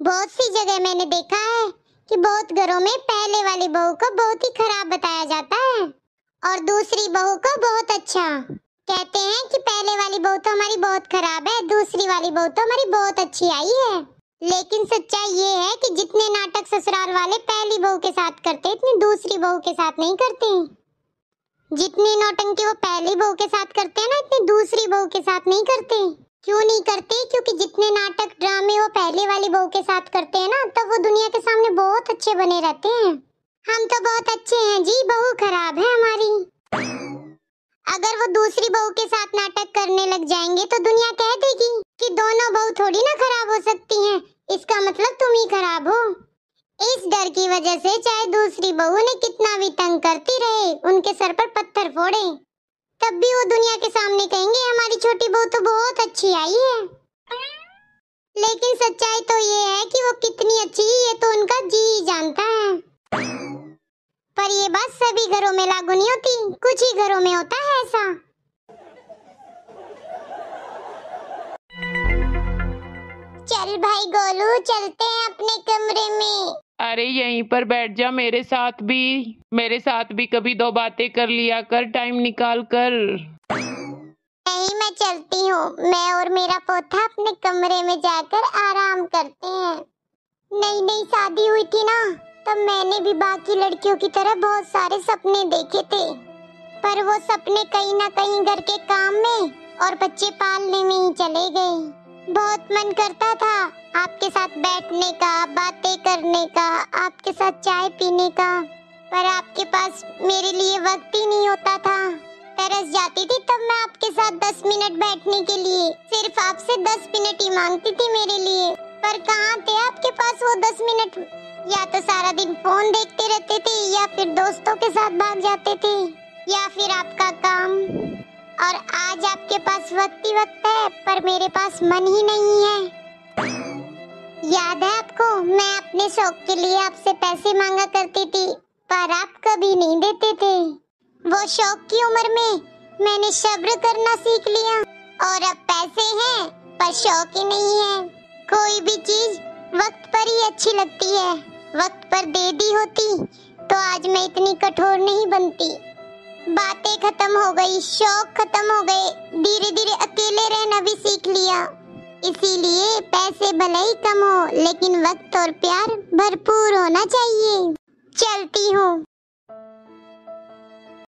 बहुत सी जगह मैंने देखा है कि बहुत घरों में पहले वाली बहू को बहुत ही खराब बताया जाता है और दूसरी बहू को बहुत अच्छा। कहते हैं कि पहले वाली बहू तो हमारी बहुत खराब है, दूसरी वाली बहू तो हमारी बहुत अच्छी आई है। लेकिन सच्चाई ये है कि जितने नाटक ससुराल वाले पहली बहू के साथ करते इतनी दूसरी बहू के साथ नहीं करते। जितनी नौटंकी वो पहली बहू के साथ करते हैं ना, इतनी दूसरी बहू के साथ नहीं करते। क्यों नहीं करते? क्योंकि जितने नाटक ड्रामे वो पहले वाली बहू के साथ करते हैं ना, तब वो दुनिया के सामने बहुत अच्छे बने रहते हैं। हम तो बहुत अच्छे हैं जी, बहू खराब है हमारी। अगर वो दूसरी बहू के साथ नाटक करने लग जाएंगे तो दुनिया कह देगी कि दोनों बहू थोड़ी ना खराब हो सकती हैं, इसका मतलब तुम ही खराब हो। इस डर की वजह से चाहे दूसरी बहू ने कितना भी तंग करती रहे, उनके सर पर पत्थर फोड़े, तब भी वो दुनिया के सामने कहेंगे हमारी छोटी बहू तो बहुत अच्छी आई है। लेकिन सच्चाई तो ये है कि वो कितनी अच्छी ये तो उनका जी ही जानता है। पर ये बात सभी घरों में लागू नहीं होती, कुछ ही घरों में होता है ऐसा। चल भाई गोलू, चलते हैं अपने कमरे में। अरे यहीं पर बैठ जा, मेरे साथ भी कभी दो बातें कर लिया कर टाइम निकाल कर। नहीं, मैं चलती हूँ। मैं और मेरा पोता अपने कमरे में जाकर आराम करते हैं। नई नई शादी हुई थी ना, तब मैंने भी बाकी लड़कियों की तरह बहुत सारे सपने देखे थे, पर वो सपने कहीं ना कहीं घर के काम में और बच्चे पालने में ही चले गए। बहुत मन करता था आपके साथ बैठने का, बातें करने का, आपके साथ चाय पीने का, पर आपके पास मेरे लिए वक्त ही नहीं होता था। तरस जाती थी तब मैं आपके साथ 10 मिनट बैठने के लिए, सिर्फ आपसे 10 मिनट ही मांगती थी मेरे लिए, पर कहाँ थे आपके पास वो 10 मिनट? या तो सारा दिन फोन देखते रहते थे, या फिर दोस्तों के साथ भाग जाते थे, या फिर आपका काम। और आज आपके पास वक्त ही वक्त है, पर मेरे पास मन ही नहीं है। याद है आपको, मैं अपने शौक के लिए आपसे पैसे मांगा करती थी, पर आप कभी नहीं देते थे। वो शौक की उम्र में मैंने सब्र करना सीख लिया, और अब पैसे हैं पर शौक ही नहीं है। कोई भी चीज वक्त पर ही अच्छी लगती है, वक्त पर दे दी होती तो आज मैं इतनी कठोर नहीं बनती। बातें खत्म हो गई, शौक खत्म हो गए, धीरे धीरे अकेले रहना भी सीख लिया। इसीलिए पैसे भले ही कम हो, लेकिन वक्त और प्यार भरपूर होना चाहिए। चलती हूँ।